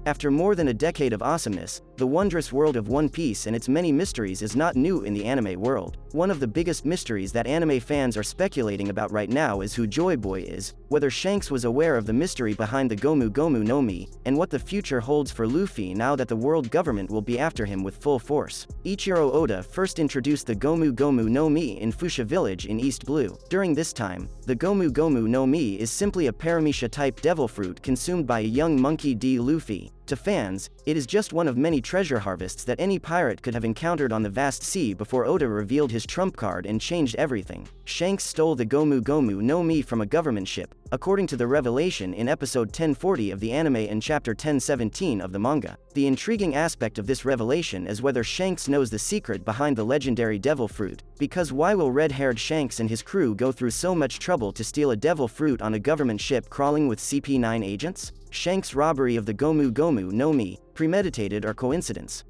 After more than a decade of awesomeness, the wondrous world of One Piece and its many mysteries is not new in the anime world. One of the biggest mysteries that anime fans are speculating about right now is who Joy Boy is, whether Shanks was aware of the mystery behind the Gomu Gomu no Mi, and what the future holds for Luffy now that the world government will be after him with full force. Ichiro Oda first introduced the Gomu Gomu no Mi in Fuchsia Village in East Blue. During this time, the Gomu Gomu no Mi is simply a paramecia-type devil fruit consumed by a young monkey D. Luffy. To fans, it is just one of many treasure harvests that any pirate could have encountered on the vast sea before Oda revealed his trump card and changed everything. Shanks stole the Gomu Gomu no Mi from a government ship, according to the revelation in episode 1040 of the anime and chapter 1017 of the manga. The intriguing aspect of this revelation is whether Shanks knows the secret behind the legendary devil fruit, because why will red-haired Shanks and his crew go through so much trouble to steal a devil fruit on a government ship crawling with CP9 agents? Shanks' robbery of the Gomu Gomu no Mi, premeditated or coincidence?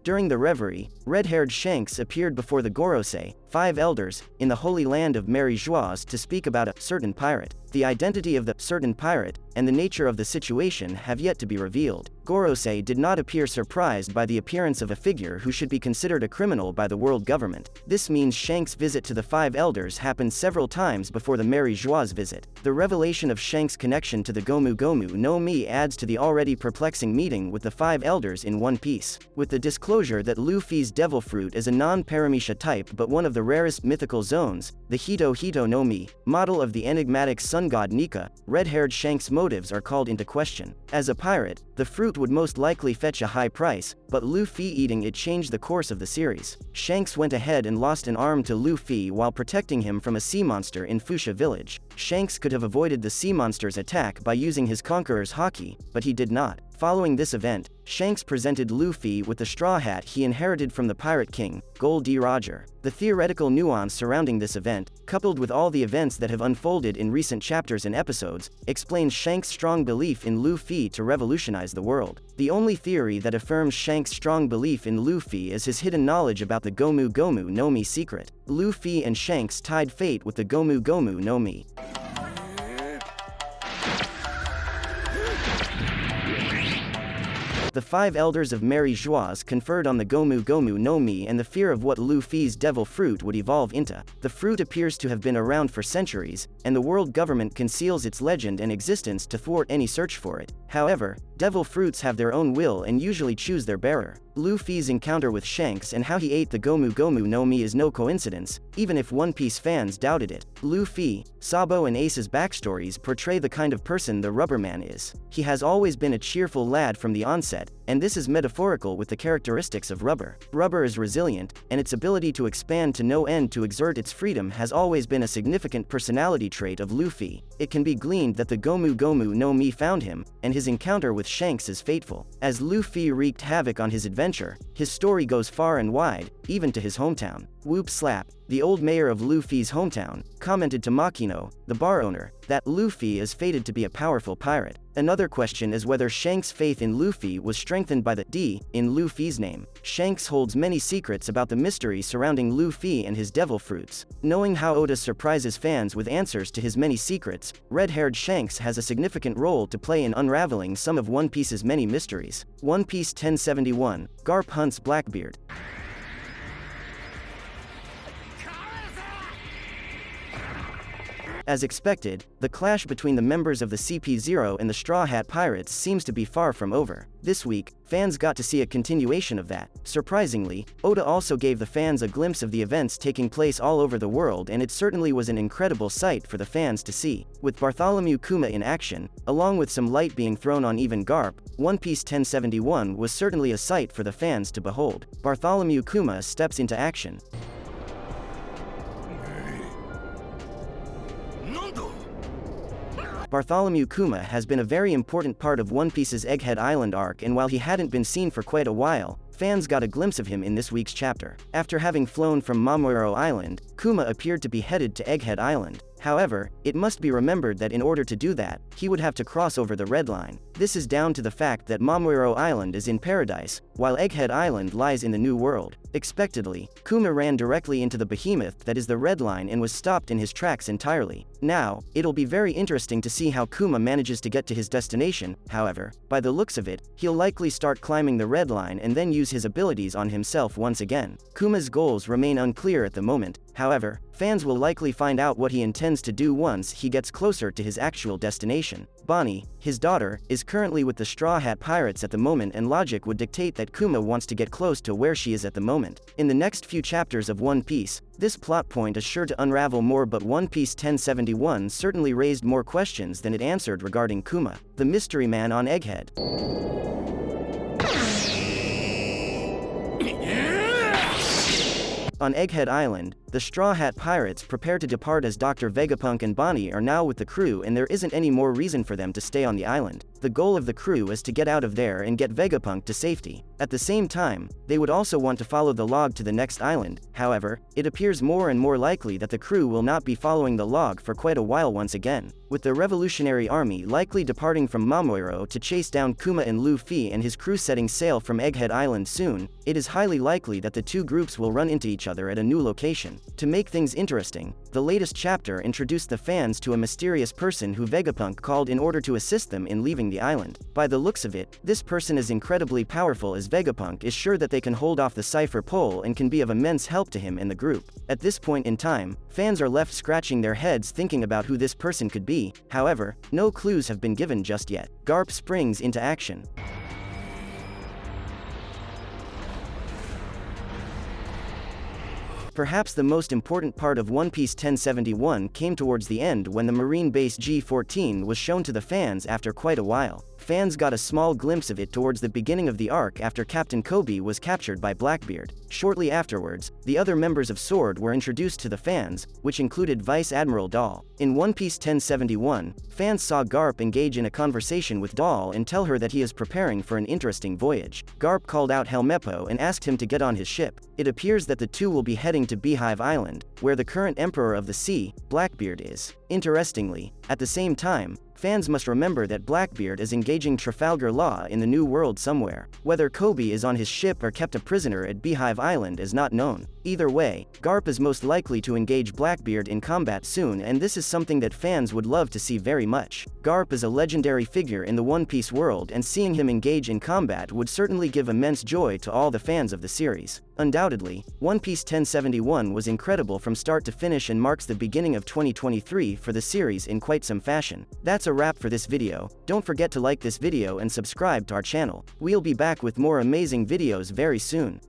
During the reverie, red-haired Shanks appeared before the Gorosei, 5 elders, in the holy land of Mary Joie to speak about a certain pirate. The identity of the certain pirate, and the nature of the situation have yet to be revealed. Gorosei did not appear surprised by the appearance of a figure who should be considered a criminal by the world government. This means Shanks' visit to the 5 elders happened several times before the Mary Joie's visit. The revelation of Shanks' connection to the Gomu Gomu no Mi adds to the already perplexing meeting with the 5 elders in One Piece. With the disclosure that Luffy's devil fruit is a non-paramecia type but one of the rarest mythical zones, the Hito Hito no Mi, model of the enigmatic sun god Nika, red-haired Shanks' motives are called into question. As a pirate, the fruit would most likely fetch a high price, but Luffy eating it changed the course of the series. Shanks went ahead and lost an arm to Luffy while protecting him from a sea monster in Fuchsia Village. Shanks could have avoided the sea monster's attack by using his Conqueror's Haki, but he did not. Following this event, Shanks presented Luffy with the straw hat he inherited from the Pirate King, Gol D. Roger. The theoretical nuance surrounding this event, coupled with all the events that have unfolded in recent chapters and episodes, explains Shanks' strong belief in Luffy to revolutionize the world. The only theory that affirms Shanks' strong belief in Luffy is his hidden knowledge about the Gomu Gomu no Mi secret. Luffy and Shanks tied fate with the Gomu Gomu no Mi. The 5 elders of Mary Joie conferred on the Gomu Gomu no Mi and the fear of what Luffy's devil fruit would evolve into. The fruit appears to have been around for centuries, and the world government conceals its legend and existence to thwart any search for it. However, devil fruits have their own will and usually choose their bearer. Luffy's encounter with Shanks and how he ate the Gomu Gomu no Mi is no coincidence, even if One Piece fans doubted it. Luffy, Sabo and Ace's backstories portray the kind of person the Rubber Man is. He has always been a cheerful lad from the onset, and this is metaphorical with the characteristics of Rubber. Rubber is resilient, and its ability to expand to no end to exert its freedom has always been a significant personality trait of Luffy. It can be gleaned that the Gomu Gomu no Mi found him, and his encounter with Shanks is fateful. As Luffy wreaked havoc on his adventure, his story goes far and wide, even to his hometown. Whoop Slap, the old mayor of Luffy's hometown, commented to Makino, the bar owner, that Luffy is fated to be a powerful pirate. Another question is whether Shanks' faith in Luffy was strengthened by the D in Luffy's name. Shanks holds many secrets about the mystery surrounding Luffy and his devil fruits. Knowing how Oda surprises fans with answers to his many secrets, red-haired Shanks has a significant role to play in unraveling some of One Piece's many mysteries. One Piece 1071, Garp hunts Blackbeard. As expected, the clash between the members of the CP0 and the Straw Hat Pirates seems to be far from over. This week, fans got to see a continuation of that. Surprisingly, Oda also gave the fans a glimpse of the events taking place all over the world, and it certainly was an incredible sight for the fans to see. With Bartholomew Kuma in action, along with some light being thrown on even Garp, One Piece 1071 was certainly a sight for the fans to behold. Bartholomew Kuma steps into action. Bartholomew Kuma has been a very important part of One Piece's Egghead Island arc, and while he hadn't been seen for quite a while, fans got a glimpse of him in this week's chapter. After having flown from Mamoru Island, Kuma appeared to be headed to Egghead Island. However, it must be remembered that in order to do that, he would have to cross over the Red Line. This is down to the fact that Mamoru Island is in Paradise, while Egghead Island lies in the New World. Expectedly, Kuma ran directly into the behemoth that is the Red Line and was stopped in his tracks entirely. Now, it'll be very interesting to see how Kuma manages to get to his destination. However, by the looks of it, he'll likely start climbing the Red Line and then use his abilities on himself once again. Kuma's goals remain unclear at the moment. However, fans will likely find out what he intends to do once he gets closer to his actual destination. Bonnie, his daughter, is currently with the Straw Hat Pirates at the moment, and logic would dictate that Kuma wants to get close to where she is at the moment. In the next few chapters of One Piece, this plot point is sure to unravel more, but One Piece 1071 certainly raised more questions than it answered regarding Kuma, the mystery man on Egghead. On Egghead Island, the Straw Hat Pirates prepare to depart as Dr. Vegapunk and Bonnie are now with the crew, and there isn't any more reason for them to stay on the island. The goal of the crew is to get out of there and get Vegapunk to safety. At the same time, they would also want to follow the log to the next island. However, it appears more and more likely that the crew will not be following the log for quite a while once again. With the Revolutionary Army likely departing from Mamoru to chase down Kuma and Luffy and his crew setting sail from Egghead Island soon, it is highly likely that the two groups will run into each other at a new location. To make things interesting, the latest chapter introduced the fans to a mysterious person who Vegapunk called in order to assist them in leaving the island. By the looks of it, this person is incredibly powerful, as Vegapunk is sure that they can hold off the Cypher Pole and can be of immense help to him and the group. At this point in time, fans are left scratching their heads thinking about who this person could be. However, no clues have been given just yet. Garp springs into action. Perhaps the most important part of One Piece 1071 came towards the end when the Marine Base G14 was shown to the fans after quite a while. Fans got a small glimpse of it towards the beginning of the arc after Captain Kobe was captured by Blackbeard. Shortly afterwards, the other members of SWORD were introduced to the fans, which included Vice Admiral Dahl. In One Piece 1071, fans saw Garp engage in a conversation with Dahl and tell her that he is preparing for an interesting voyage. Garp called out Helmeppo and asked him to get on his ship. It appears that the two will be heading to Beehive Island, where the current Emperor of the Sea, Blackbeard, is. Interestingly, at the same time, fans must remember that Blackbeard is engaging Trafalgar Law in the New World somewhere. Whether Kobe is on his ship or kept a prisoner at Beehive Island is not known. Either way, Garp is most likely to engage Blackbeard in combat soon, and this is something that fans would love to see very much. Garp is a legendary figure in the One Piece world, and seeing him engage in combat would certainly give immense joy to all the fans of the series. Undoubtedly, One Piece 1071 was incredible from start to finish and marks the beginning of 2023 for the series in quite some fashion. That's a wrap for this video. Don't forget to like this video and subscribe to our channel. We'll be back with more amazing videos very soon.